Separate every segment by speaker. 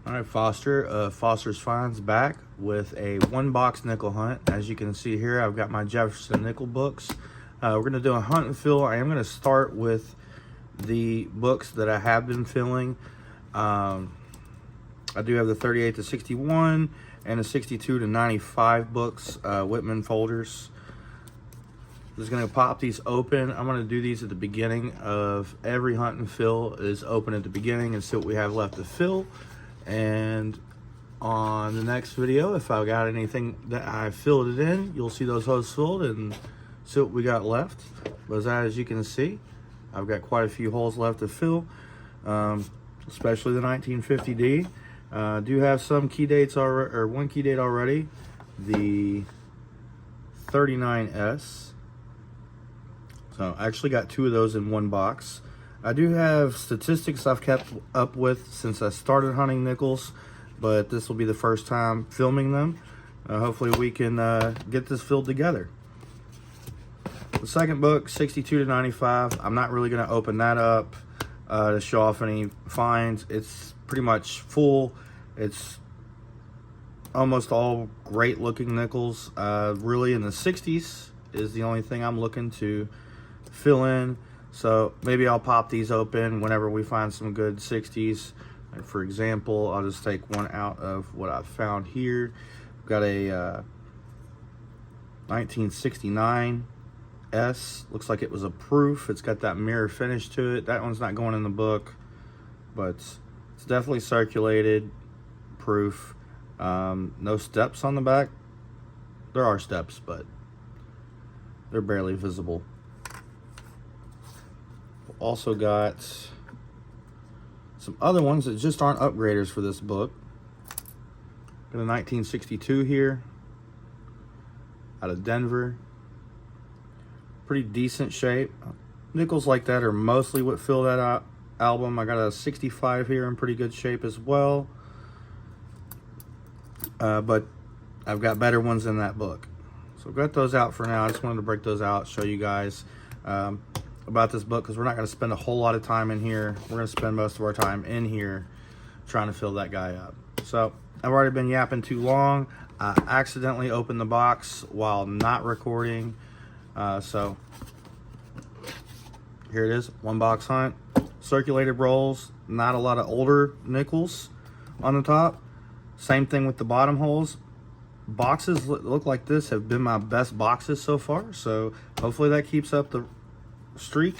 Speaker 1: All right, Foster's Finds back with a one-box nickel hunt. As you can see here, I've got my Jefferson nickel books. We're going to do a hunt and fill. I am going to start with the books that I have been filling. I do have the 38 to 61 and the 62 to 95 books, Whitman folders. Just going to pop these open. I'm going to do these at the beginning of every hunt and fill. Is open at the beginning and see what we have left to fill. And on the next video, if I've got anything that I filled it in, you'll see those holes filled and see what we got left. But as you can see, I've got quite a few holes left to fill, especially the 1950D. Do have some key dates already, or one key date already, the 39S. So I actually got two of those in one box. I do have statistics I've kept up with since I started hunting nickels, but this will be the first time filming them. Hopefully we can get this filled together. The second book, 62 to 95, I'm not really going to open that up to show off any finds. It's pretty much full. It's almost all great looking nickels. Really in the 60s is the only thing I'm looking to fill in. So maybe I'll pop these open whenever we find some good 60s. And for example, I'll just take one out of what I've found here. I've got a 1969 S. Looks like it was a proof. It's got that mirror finish to it. That one's not going in the book, but it's definitely circulated proof. No steps on the back. There are steps, but they're barely visible. Also got some other ones that just aren't upgraders for this book. Got a 1962 here out of Denver. Pretty decent shape. Nickels like that are mostly what fill that album. I got a 65 here in pretty good shape as well. But I've got better ones in that book. So I've got those out for now. I just wanted to break those out, show you guys about this book, because we're not going to spend a whole lot of time in here. We're going to spend most of our time in here trying to fill that guy up. So I've already been yapping too long. I accidentally opened the box while not recording. So here it is, one box hunt. Circulated rolls, not a lot of older nickels on the top. Same thing with the bottom holes. Boxes look like this have been my best boxes so far, so hopefully that keeps up the streak.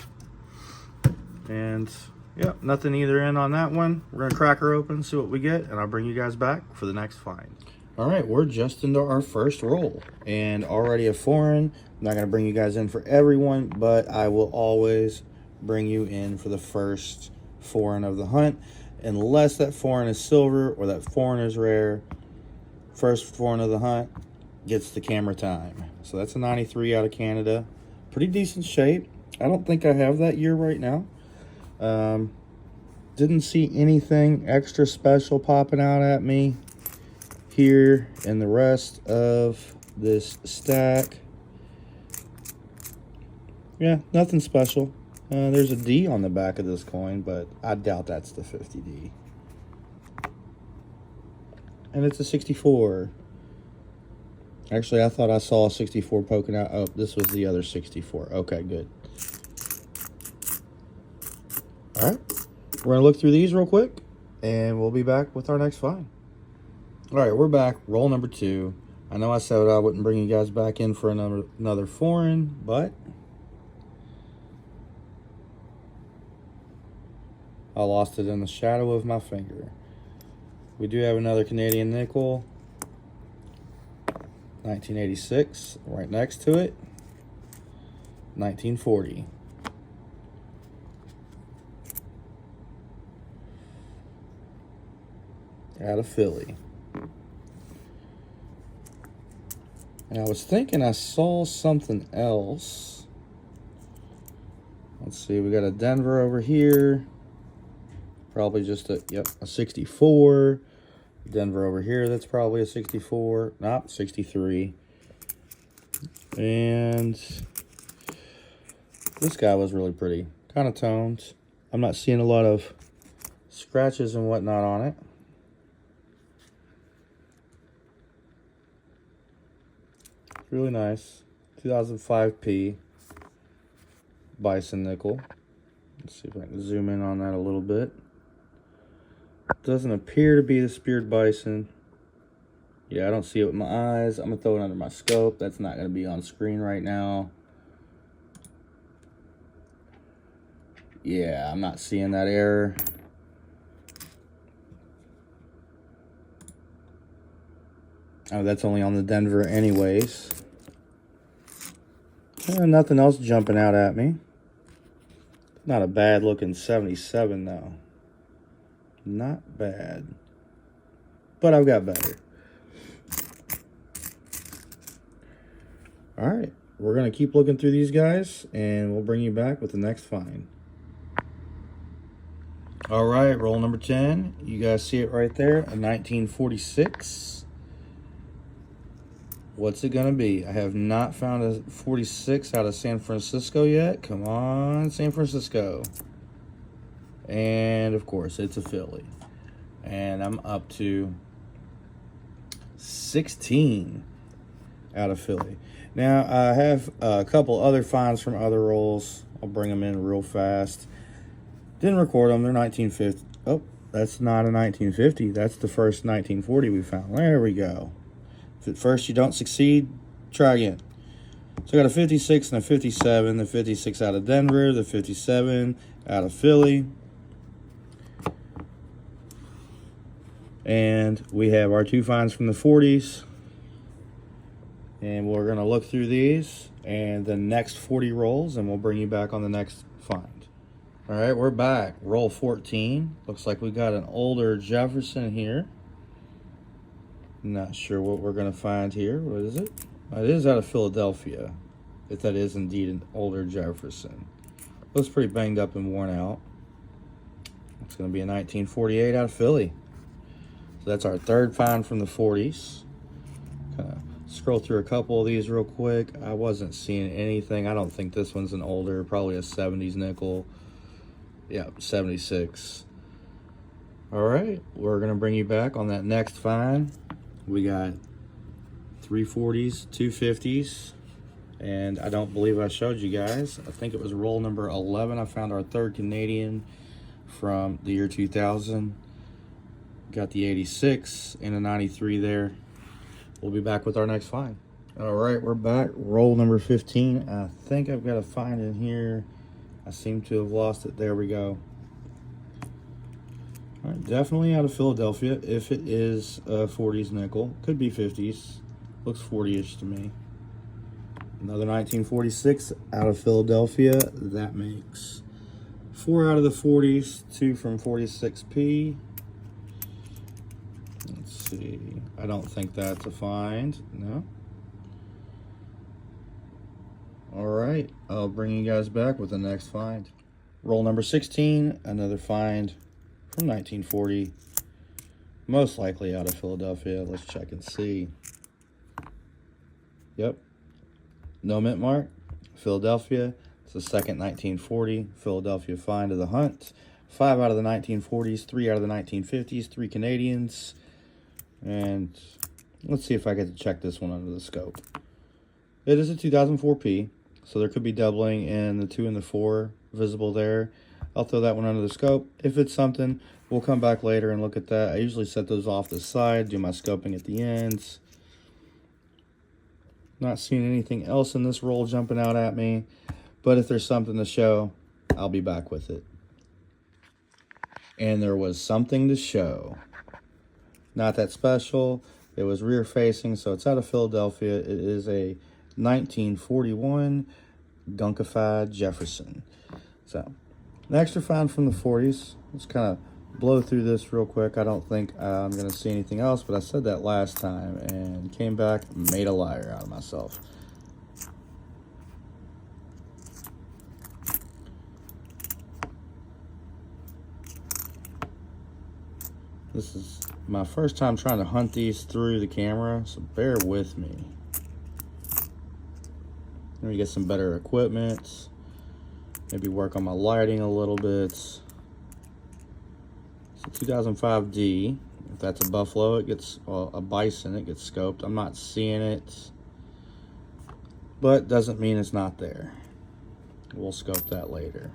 Speaker 1: And yeah, nothing either end on that one. We're gonna crack her open, see what we get, and I'll bring you guys back for the next find. All right, we're just into our first roll and already a foreign. I'm not gonna bring you guys in for everyone, but I will always bring you in for the first foreign of the hunt, unless that foreign is silver or that foreign is rare. First foreign of the hunt gets the camera time. So that's a 93 out of Canada. Pretty decent shape. I don't think I have that year right now. Didn't see anything extra special popping out at me here in the rest of this stack. Yeah, nothing special. There's a D on the back of this coin, but I doubt that's the 50D. And it's a 64. Actually, I thought I saw a 64 poking out. Oh, this was the other 64. Okay, good. All right, we're gonna look through these real quick, and we'll be back with our next find. All right, we're back. Roll number 2. I know I said I wouldn't bring you guys back in for another foreign, but I lost it in the shadow of my finger. We do have another Canadian nickel, 1986, right next to it, 1940. Out of Philly. And I was thinking I saw something else. Let's see, we got a Denver over here. Probably just a 64. Denver over here, that's probably a 64. Nope, 63. And this guy was really pretty. Kind of toned. I'm not seeing a lot of scratches and whatnot on it. Really nice. 2005 P bison nickel. Let's see if I can zoom in on that a little bit. Doesn't appear to be the speared bison. Yeah, I don't see it with my eyes. I'm going to throw it under my scope. That's not going to be on screen right now. Yeah, I'm not seeing that error. Oh, that's only on the Denver anyways. Nothing else jumping out at me. Not a bad looking 77 though. Not bad. But I've got better. Alright, we're going to keep looking through these guys and we'll bring you back with the next find. Alright, roll number 10. You guys see it right there, a 1946. What's it gonna be? I have not found a 46 out of San Francisco yet. Come on, San Francisco. And of course, it's a Philly. And I'm up to 16 out of Philly. Now, I have a couple other finds from other rolls. I'll bring them in real fast. Didn't record them. They're 1950. Oh, that's not a 1950. That's the first 1940 we found. There we go. If at first you don't succeed, try again. So I got a 56 and a 57. The 56 out of Denver. The 57 out of Philly. And we have our two finds from the 40s. And we're going to look through these and the next 40 rolls, and we'll bring you back on the next find. All right, we're back. Roll 14. Looks like we got an older Jefferson here. Not sure what we're going to find here. What is it? It is out of Philadelphia, if that is indeed an older Jefferson. Looks pretty banged up and worn out. It's going to be a 1948 out of Philly. So that's our third find from the 40s. Kind of scroll through a couple of these real quick. I wasn't seeing anything. I don't think this one's an older, probably a 70s nickel. Yeah, 76. All right, we're going to bring you back on that next find. We got 340s, 250s, and I don't believe I showed you guys. I think it was roll number 11. I found our third Canadian from the year 2000. Got the 86 and a 93 there. We'll be back with our next find. All right, we're back. Roll number 15. I think I've got a find in here. I seem to have lost it. There we go. All right, definitely out of Philadelphia. If it is a 40s nickel, could be 50s. Looks 40-ish to me. Another 1946 out of Philadelphia. That makes 4 out of the 40s, 2 from 46P. Let's see. I don't think that's a find. No. All right, I'll bring you guys back with the next find. Roll number 16, another find from 1940, most likely out of Philadelphia. Let's check and see. Yep, no mint mark, Philadelphia. It's the second 1940 Philadelphia find of the hunt. 5 out of the 1940s, 3 out of the 1950s, 3 Canadians. And let's see if I get to check this one under the scope. It is a 2004P, so there could be doubling in the 2 and the 4 visible there. I'll throw that one under the scope. If it's something, we'll come back later and look at that. I usually set those off the side, do my scoping at the ends. Not seeing anything else in this roll jumping out at me, but if there's something to show, I'll be back with it. And there was something to show. Not that special. It was rear facing, so it's out of Philadelphia. It is a 1941 gunkified Jefferson. So, an extra find from the 40s. Let's kind of blow through this real quick. I don't think I'm going to see anything else, but I said that last time and came back, made a liar out of myself. This is my first time trying to hunt these through the camera, so bear with me. Let me get some better equipment. Maybe work on my lighting a little bit. So 2005D. If that's a buffalo, it gets a bison. It gets scoped. I'm not seeing it. but doesn't mean it's not there. We'll scope that later.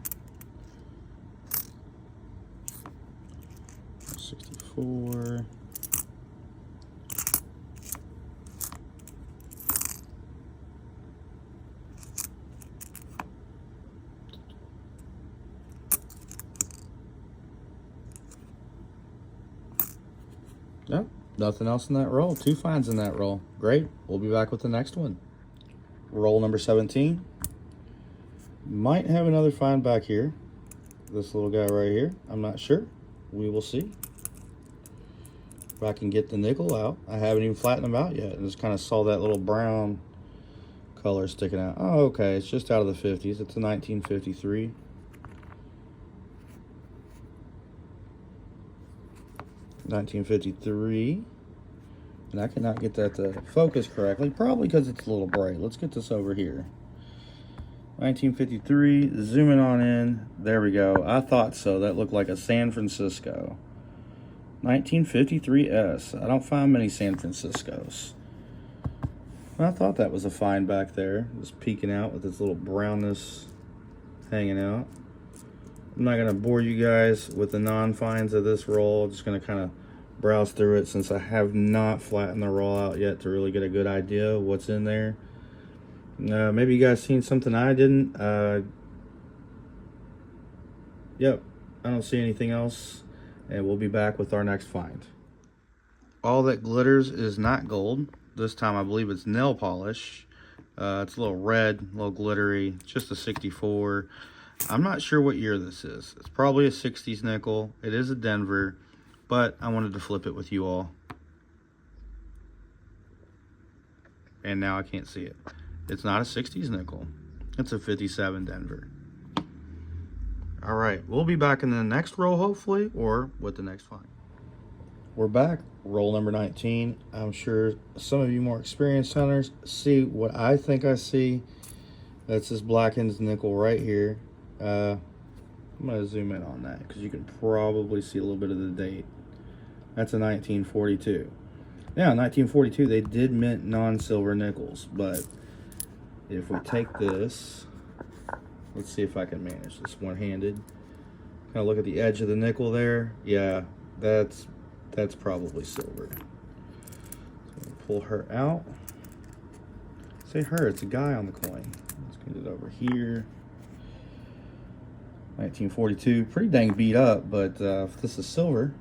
Speaker 1: 64. Nope, nothing else in that roll. 2 finds in that roll. Great. We'll be back with the next one. Roll number 17. Might have another find back here. This little guy right here. I'm not sure. We will see. If I can get the nickel out. I haven't even flattened them out yet. I just kind of saw that little brown color sticking out. Oh, okay. It's just out of the 50s. It's a 1953. And I cannot get that to focus correctly, probably because it's a little bright. Let's get this over here. 1953, zooming on in. There we go. I thought so. That looked like a San Francisco. 1953S. I don't find many San Franciscos. I thought that was a find back there. Just peeking out with this little brownness hanging out. I'm not going to bore you guys with the non-finds of this roll. I'm just going to kind of browse through it since I have not flattened the roll out yet to really get a good idea of what's in there. Maybe you guys seen something I didn't. Yep, I don't see anything else. And we'll be back with our next find. All that glitters is not gold. This time I believe it's nail polish. It's a little red, a little glittery, just a 64. I'm not sure what year this is. It's probably a 60s nickel. It is a Denver, but I wanted to flip it with you all. And now I can't see it. It's not a 60s nickel. It's a 57 Denver. All right, we'll be back in the next roll, hopefully, or with the next find. We're back, roll number 19. I'm sure some of you more experienced hunters see what I think I see. That's this blackened nickel right here. I'm gonna zoom in on that because you can probably see a little bit of the date. That's a 1942. Now, in 1942, they did mint non-silver nickels, but if we take this, let's see if I can manage this one-handed. Kind of look at the edge of the nickel there. Yeah, that's probably silver. So pull her out. Say her, it's a guy on the coin. Let's get it over here. 1942, pretty dang beat up, but if this is silver,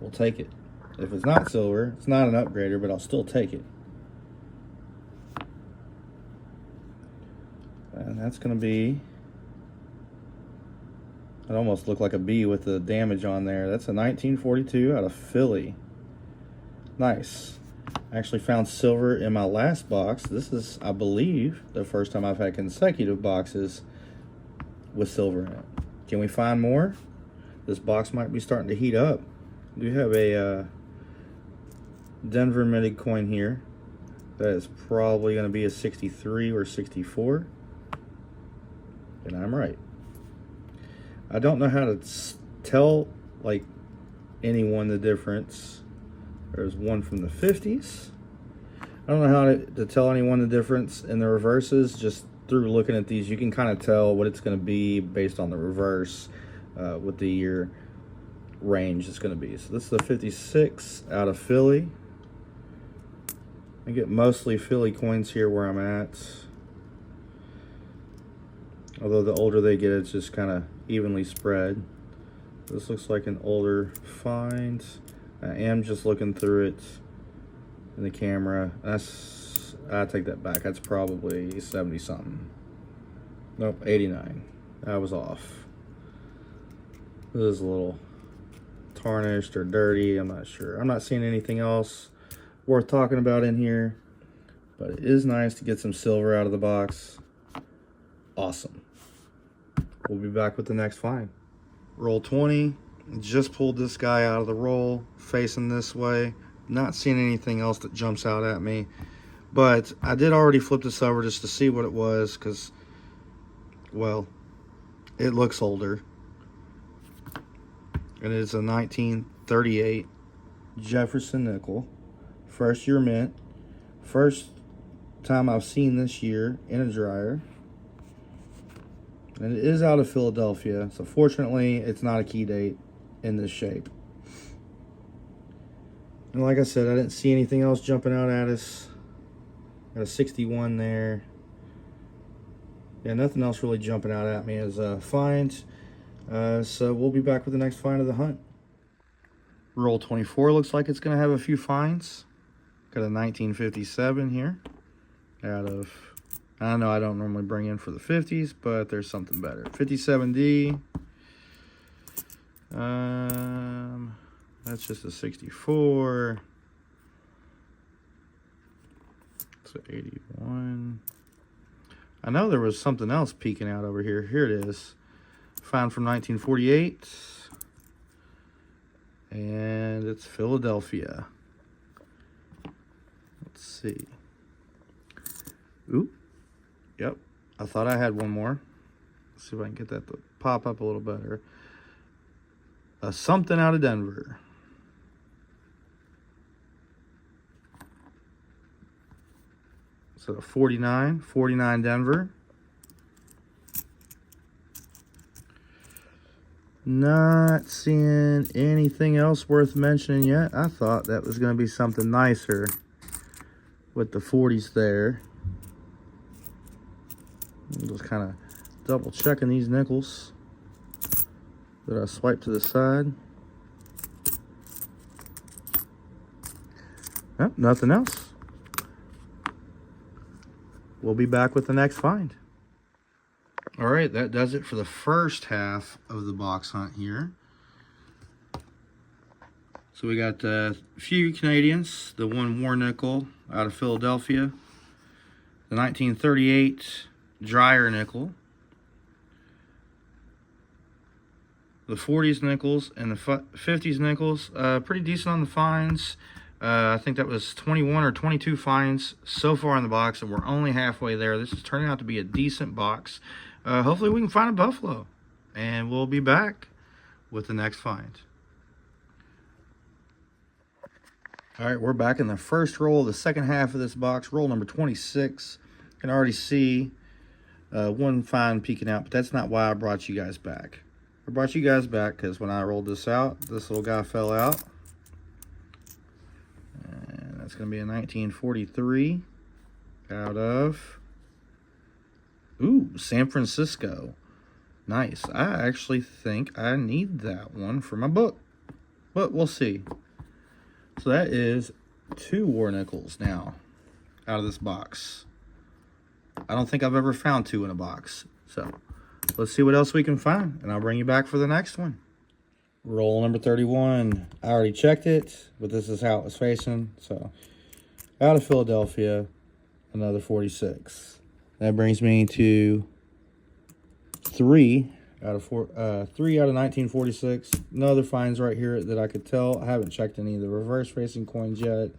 Speaker 1: we'll take it. If it's not silver, it's not an upgrader, but I'll still take it. And that's going to be, it almost looked like a B with the damage on there. That's a 1942 out of Philly. Nice. I actually found silver in my last box. This is, I believe, the first time I've had consecutive boxes with silver in it. Can we find more? This box might be starting to heat up. We do have a Denver minted coin here. That is probably going to be a 63 or 64. And I'm right. I don't know how to tell, like, anyone the difference. There's one from the 50s. I don't know how to tell anyone the difference in the reverses. Just through looking at these, you can kind of tell what it's going to be based on the reverse, what the year range it's going to be. So this is the 56 out of Philly. I get mostly Philly coins here where I'm at. Although the older they get, it's just kind of evenly spread. This looks like an older find. I am just looking through it in the camera. I take that back. That's probably 70 something. Nope, 89. I was off. This is a little tarnished or dirty. I'm not sure. I'm not seeing anything else worth talking about in here, but it is nice to get some silver out of the box. Awesome. We'll be back with the next find. Roll 20. Just pulled this guy out of the roll, facing this way. Not seeing anything else that jumps out at me. But I did already flip this over just to see what it was, because, well, it looks older. And it's a 1938 Jefferson nickel. First year mint. First time I've seen this year in a dryer. And it is out of Philadelphia, so fortunately it's not a key date in this shape. And like I said, I didn't see anything else jumping out at us. Got a 61 there. Yeah, nothing else really jumping out at me as finds. So we'll be back with the next find of the hunt. Roll 24 looks like it's going to have a few finds. Got a 1957 here. Out of, I know I don't normally bring in for the 50s, but there's something better. 57D. That's just a 64. It's an 81. I know there was something else peeking out over here. Here it is. Found from 1948. And it's Philadelphia. Let's see. Ooh. Yep. I thought I had one more. Let's see if I can get that to pop up a little better. Something out of Denver. So 49 Denver. Not seeing anything else worth mentioning yet. I thought that was going to be something nicer with the 40s there. I'm just kind of double checking these nickels that I swiped to the side. Nope, nothing else. We'll be back with the next find. All right, that does it for the first half of the box hunt here. So we got a few Canadians, the one war nickel out of Philadelphia, the 1938 dryer nickel, the 40s nickels, and the 50s nickels. Pretty decent on the finds. I think that was 21 or 22 finds so far in the box, and we're only halfway there. This is turning out to be a decent box. Hopefully we can find a buffalo, and we'll be back with the next find. All right, we're back in the first roll of the second half of this box, roll number 26. You can already see one find peeking out, but that's not why I brought you guys back. I brought you guys back because when I rolled this out, this little guy fell out. And that's going to be a 1943 out of, ooh, San Francisco. Nice. I actually think I need that one for my book, but we'll see. So that is 2 war nickels now out of this box. I don't think I've ever found 2 in a box. So let's see what else we can find, and I'll bring you back for the next one. Roll number 31. I already checked it, but this is how it was facing. So out of Philadelphia, another 46. That brings me to 3 out of 1946. No other finds right here that I could tell. I haven't checked any of the reverse facing coins yet.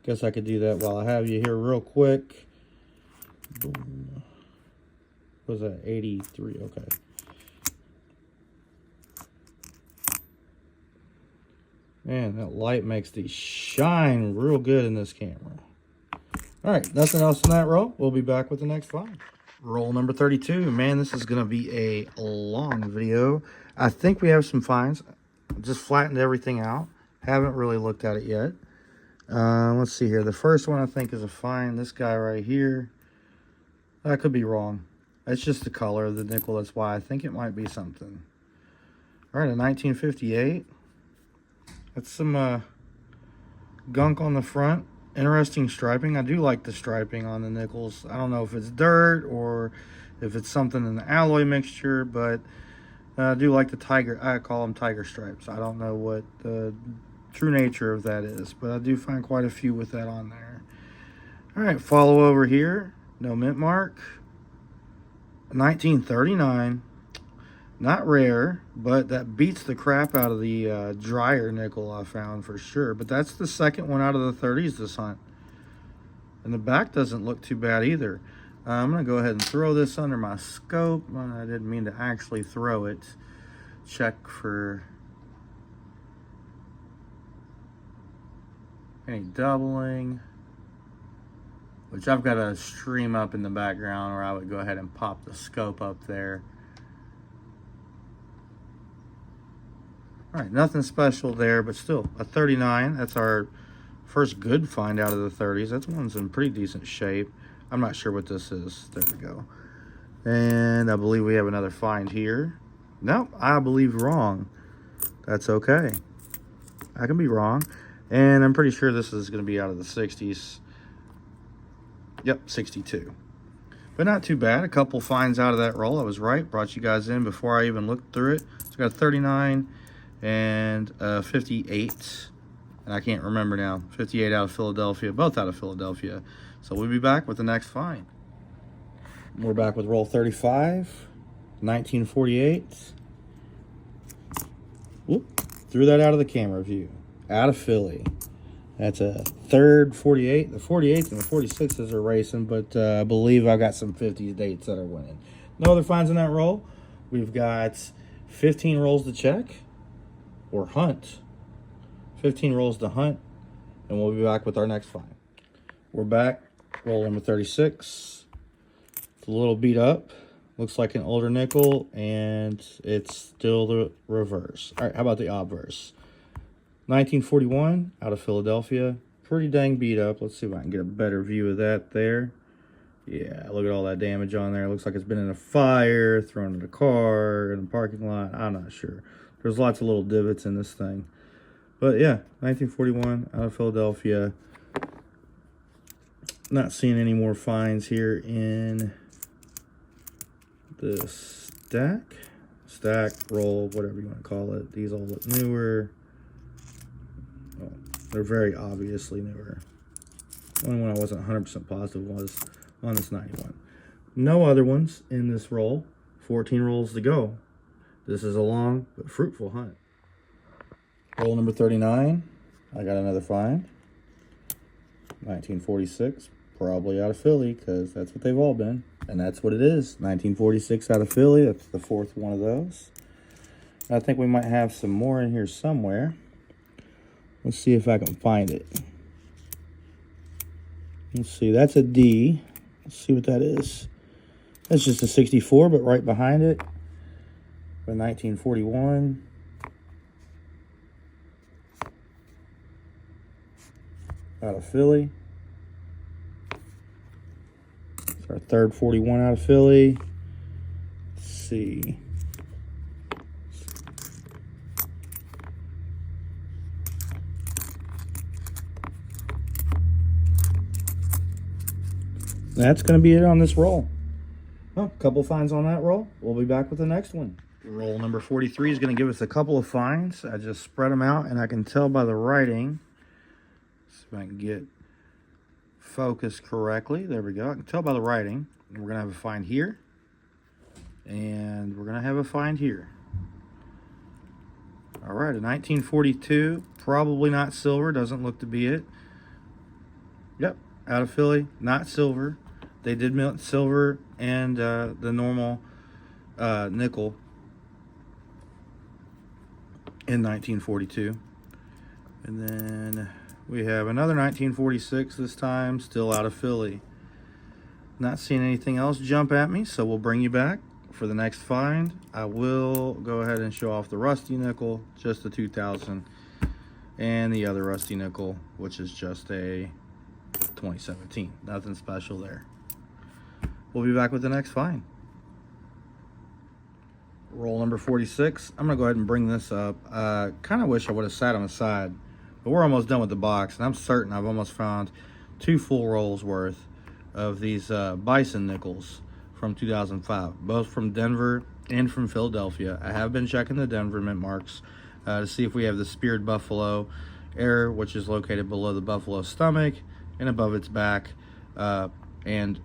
Speaker 1: Guess I could do that while I have you here real quick. Boom. What was that? 83. Okay. Man, that light makes these shine real good in this camera. All right, nothing else in that row. We'll be back with the next find. Roll number 32. Man, this is going to be a long video. I think we have some finds. Just flattened everything out. Haven't really looked at it yet. Let's see here. The first one I think is a find. This guy right here. I could be wrong. It's just the color of the nickel. That's why I think it might be something. All right, a 1958. That's some gunk on the front. Interesting striping. I do like the striping on the nickels. I don't know if it's dirt or if it's something in the alloy mixture, but I do like the tiger. I call them tiger stripes. I don't know what the true nature of that is, but I do find quite a few with that on there. All right, follow over here. No mint mark. 1939. Not rare, but that beats the crap out of the dryer nickel I found for sure. But that's the second one out of the 30s this hunt. And the back doesn't look too bad either. I'm going to go ahead and throw this under my scope. I didn't mean to actually throw it. Check for any doubling. which I've got a stream up in the background, or I would go ahead and pop the scope up there. All right, nothing special there, but still a 39. That's our first good find out of the 30s. That's one's in pretty decent shape. I'm not sure what this is. There we go. And I believe we have another find here. Nope, I believe wrong. That's okay. I can be wrong. And I'm pretty sure this is going to be out of the 60s. Yep, 62. But not too bad. A couple finds out of that roll. I was right. Brought you guys in before I even looked through it. It's got a 39 and a 58. And I can't remember now. 58 out of Philadelphia. Both out of Philadelphia. So we'll be back with the next find. We're back with roll 35. 1948. Whoop. Threw that out of the camera view. Out of Philly. That's a third 48. The 48s and the 46s are racing, but I believe I've got some 50s dates that are winning. No other finds in that roll. We've got 15 rolls to check or hunt. 15 rolls to hunt, and we'll be back with our next find. We're back. Roll number 36. It's a little beat up. Looks like an older nickel, and it's still the reverse. All right, how about the obverse? 1941 out of Philadelphia. Pretty dang beat up. Let's see if I can get a better view of that there. Yeah, look at all that damage on there. It looks like it's been in a fire, thrown in a car, in a parking lot. I'm not sure. There's lots of little divots in this thing. But yeah, 1941 out of Philadelphia. Not seeing any more finds here in the stack, roll, whatever you want to call it. These all look newer. Well, they're very obviously newer. The only one I wasn't 100% positive was on this 91. No other ones in this roll. 14 rolls to go. This is a long but fruitful hunt. Roll number 39. I got another find. 1946. Probably out of Philly, because that's what they've all been. And that's what it is. 1946 out of Philly. That's the fourth one of those. I think we might have some more in here somewhere. Let's see if I can find it. Let's see. That's a D. Let's see what that is. That's just a 64, but right behind it. For 1941. Out of Philly. It's our third 41 out of Philly. Let's see. That's going to be it on this roll. Well, a couple finds on that roll. We'll be back with the next one. Roll number 43 is going to give us a couple of finds. I just spread them out, and I can tell by the writing. See if I can get focused correctly. There we go. I can tell by the writing. We're going to have a find here. And we're going to have a find here. All right, a 1942. Probably not silver. Doesn't look to be it. Yep, out of Philly. Not silver. They did melt silver and the normal nickel in 1942. And then we have another 1946 this time, still out of Philly. Not seeing anything else jump at me, so we'll bring you back for the next find. I will go ahead and show off the rusty nickel, just the 2000, and the other rusty nickel, which is just a 2017. Nothing special there. We'll be back with the next find. Roll number 46. I'm going to go ahead and bring this up. Kind of wish I would have sat on the side, but we're almost done with the box, and I'm certain I've almost found 2 full rolls worth of these bison nickels from 2005, both from Denver and from Philadelphia. I have been checking the Denver mint marks to see if we have the speared buffalo error, which is located below the buffalo's stomach and above its back, and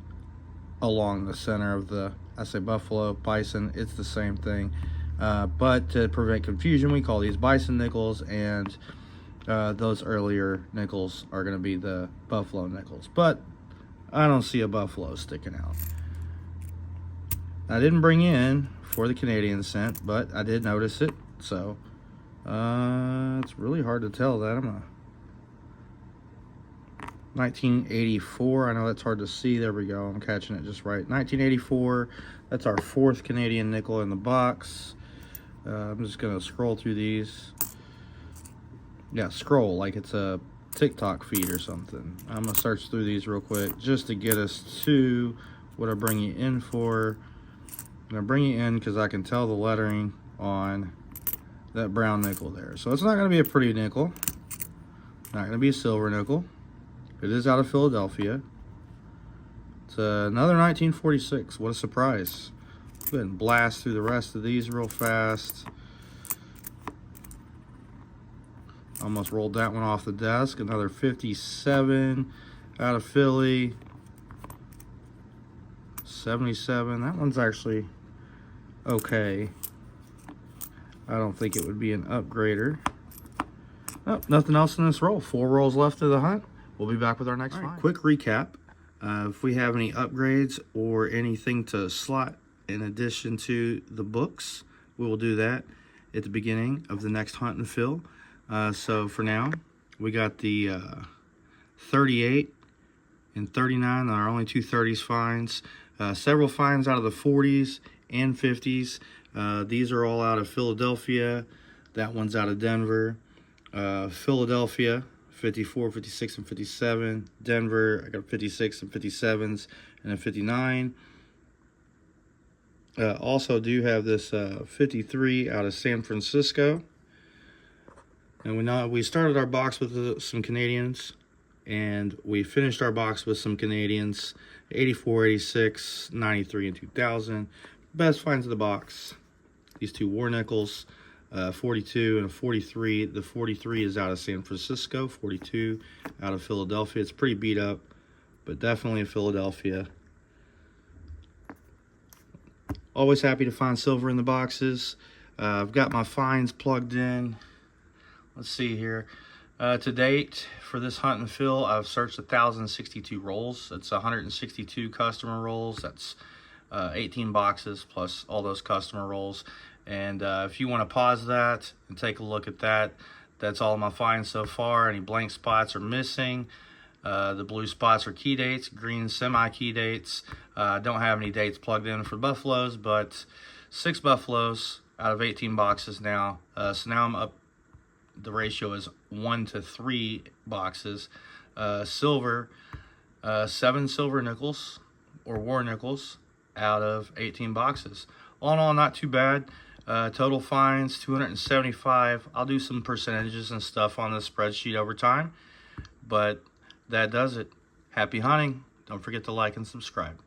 Speaker 1: along the center of the, I say buffalo, bison, it's the same thing. But to prevent confusion, we call these bison nickels, and those earlier nickels are going to be the buffalo nickels. But I don't see a buffalo sticking out. I didn't bring in for the Canadian scent, but I did notice it. So it's really hard to tell that. 1984. I know that's hard to see. There we go. I'm catching it just right. 1984. That's our 4th Canadian nickel in the box. I'm just going to scroll through these. Yeah, scroll like it's a TikTok feed or something. I'm going to search through these real quick just to get us to what I bring you in for. I'm going to bring you in because I can tell the lettering on that brown nickel there. So it's not going to be a pretty nickel. Not going to be a silver nickel. It is out of Philadelphia. It's another 1946. What a surprise. Go ahead and blast through the rest of these real fast. Almost rolled that one off the desk. Another 57 out of Philly. 77. That one's actually okay. I don't think it would be an upgrader. Oh, nothing else in this roll. 4 rolls left of the hunt. We'll be back with our next find. Quick recap. If we have any upgrades or anything to slot in addition to the books, we will do that at the beginning of the next hunt and fill. So for now, we got the 38 and 39 are our only 2 30s finds. Several finds out of the 40s and 50s. These are all out of Philadelphia. That one's out of Denver. Philadelphia, 54, 56, and 57. Denver, I got 56 and 57s and a 59. Also do have this 53 out of San Francisco. And we started our box with some Canadians, and we finished our box with some Canadians, 84, 86, 93, and 2000. Best finds of the box. These 2 war nickels, 42 and a 43. The 43 is out of San Francisco, 42 out of Philadelphia. It's pretty beat up, but definitely in Philadelphia. Always happy to find silver in the boxes. I've got my finds plugged in. Let's see here. To date, for this hunt and fill, I've searched 1,062 rolls. That's 162 customer rolls. That's 18 boxes plus all those customer rolls. And if you want to pause that and take a look at that, that's all my finds so far. Any blank spots are missing. The blue spots are key dates, green semi-key dates. Don't have any dates plugged in for buffaloes, but 6 buffaloes out of 18 boxes now. So now I'm up. The ratio is 1 to 3 boxes. Silver, 7 silver nickels or war nickels out of 18 boxes. All in all, not too bad. Total finds 275. I'll do some percentages and stuff on this spreadsheet over time, but that does it. Happy hunting. Don't forget to like and subscribe.